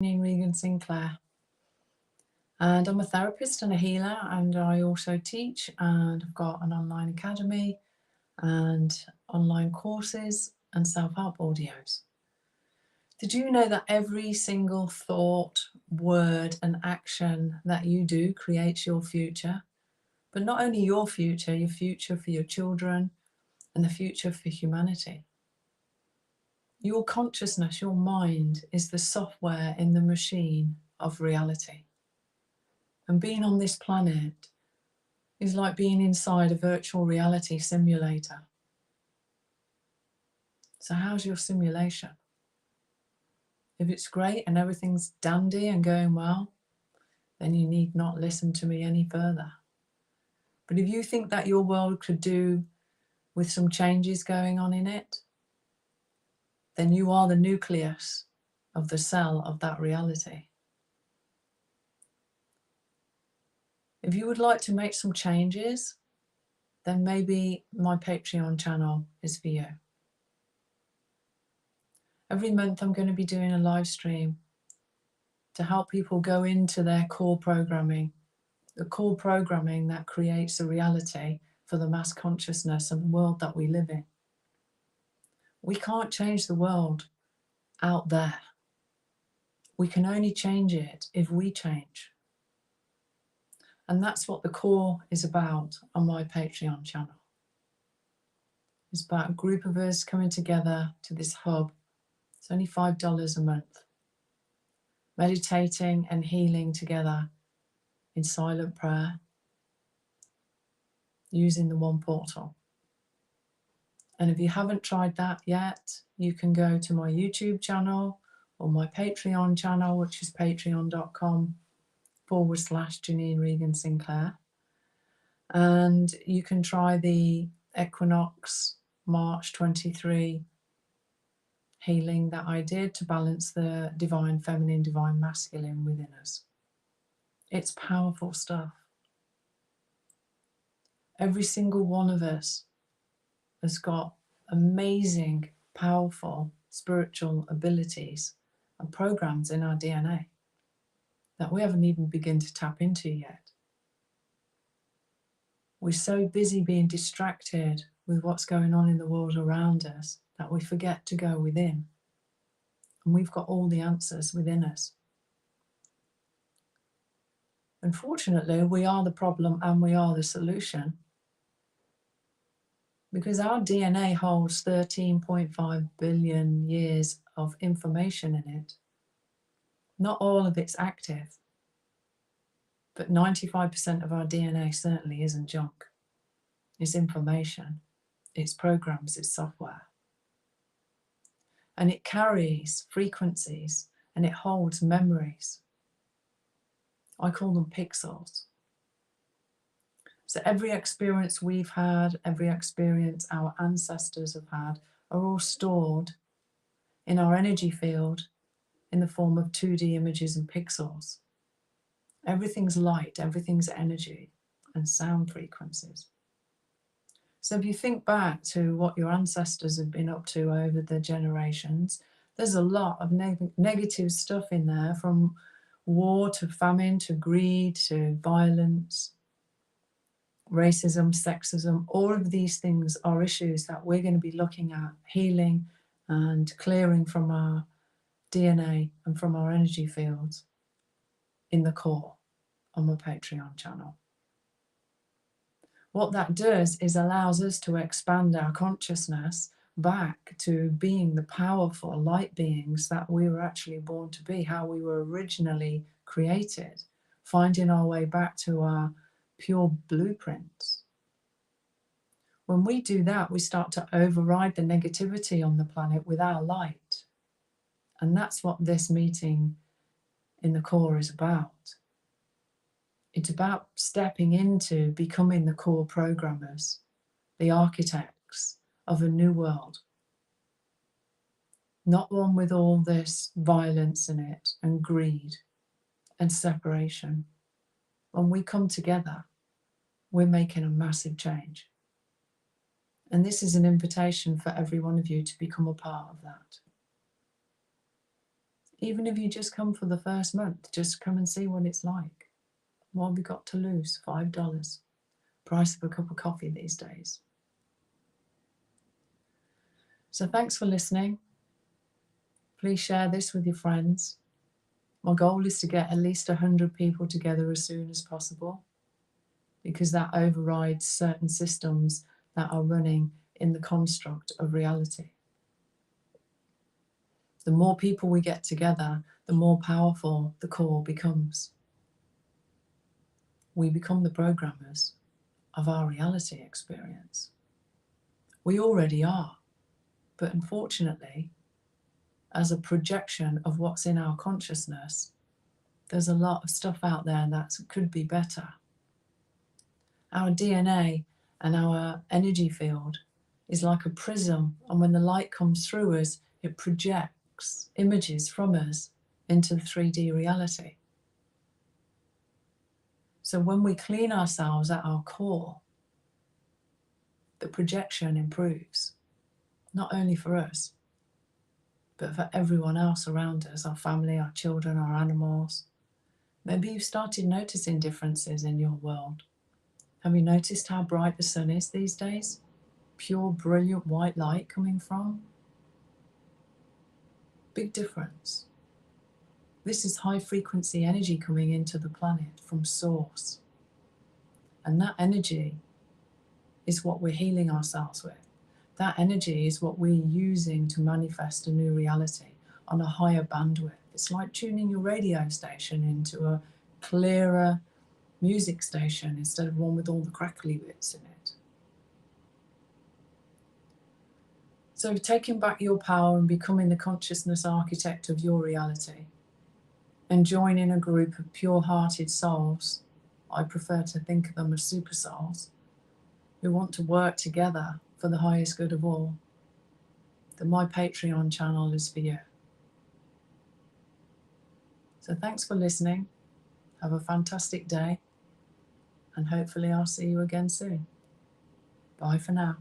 Janine Regan-Sinclair, and I'm a therapist and a healer, and I also teach, and I've got an online academy and online courses and self-help audios. Did you know that every single thought, word and action that you do creates your future? But not only your future for your children and the future for humanity. Your consciousness, your mind, is the software in the machine of reality. And being on this planet is like being inside a virtual reality simulator. So how's your simulation? If it's great and everything's dandy and going well, then you need not listen to me any further. But if you think that your world could do with some changes going on in it, then you are the nucleus of the cell of that reality. If you would like to make some changes, then maybe my Patreon channel is for you. Every month I'm going to be doing a live stream to help people go into their core programming, the core programming that creates a reality for the mass consciousness and the world that we live in. We can't change the world out there. We can only change it if we change. And that's what the core is about on my Patreon channel. It's about a group of us coming together to this hub. It's only $5 a month. Meditating and healing together in silent prayer, using the one portal. And if you haven't tried that yet, you can go to my YouTube channel or my Patreon channel, which is patreon.com/Janine Regan-Sinclair. And you can try the Equinox March 23 healing that I did to balance the divine feminine, divine masculine within us. It's powerful stuff. Every single one of us has got amazing, powerful spiritual abilities and programs in our DNA that we haven't even begun to tap into yet. We're so busy being distracted with what's going on in the world around us that we forget to go within. And we've got all the answers within us. Unfortunately, we are the problem and we are the solution, because our DNA holds 13.5 billion years of information in it. Not all of it's active, but 95% of our DNA certainly isn't junk. It's information, it's programs, it's software. And it carries frequencies and it holds memories. I call them pixels. So every experience we've had, every experience our ancestors have had, are all stored in our energy field in the form of 2D images and pixels. Everything's light, everything's energy and sound frequencies. So if you think back to what your ancestors have been up to over the generations, there's a lot of negative stuff in there, from war to famine to greed to violence, racism, sexism. All of these things are issues that we're going to be looking at, healing and clearing from our DNA and from our energy fields in the core on my Patreon channel. What that does is allows us to expand our consciousness back to being the powerful light beings that we were actually born to be, how we were originally created, finding our way back to our pure blueprints. When we do that, we start to override the negativity on the planet with our light. And that's what this meeting in the core is about. It's about stepping into becoming the core programmers, the architects of a new world. Not one with all this violence in it and greed and separation. When we come together, we're making a massive change. And this is an invitation for every one of you to become a part of that. Even if you just come for the first month, just come and see what it's like. What have we got to lose? $5. Price of a cup of coffee these days. So thanks for listening. Please share this with your friends. My goal is to get at least 100 people together as soon as possible, because that overrides certain systems that are running in the construct of reality. The more people we get together, the more powerful the core becomes. We become the programmers of our reality experience. We already are, but unfortunately, as a projection of what's in our consciousness, there's a lot of stuff out there that could be better. Our DNA and our energy field is like a prism, and when the light comes through us, it projects images from us into the 3D reality. So when we clean ourselves at our core, the projection improves, not only for us, but for everyone else around us, our family, our children, our animals. Maybe you've started noticing differences in your world. Have you noticed how bright the sun is these days? Pure, brilliant white light coming from. Big difference. This is high frequency energy coming into the planet from source. And that energy is what we're healing ourselves with. That energy is what we're using to manifest a new reality on a higher bandwidth. It's like tuning your radio station into a clearer music station instead of one with all the crackly bits in it. So taking back your power and becoming the consciousness architect of your reality and joining a group of pure-hearted souls, I prefer to think of them as super souls, who want to work together for the highest good of all, then my Patreon channel is for you. So thanks for listening. Have a fantastic day, and hopefully I'll see you again soon. Bye for now.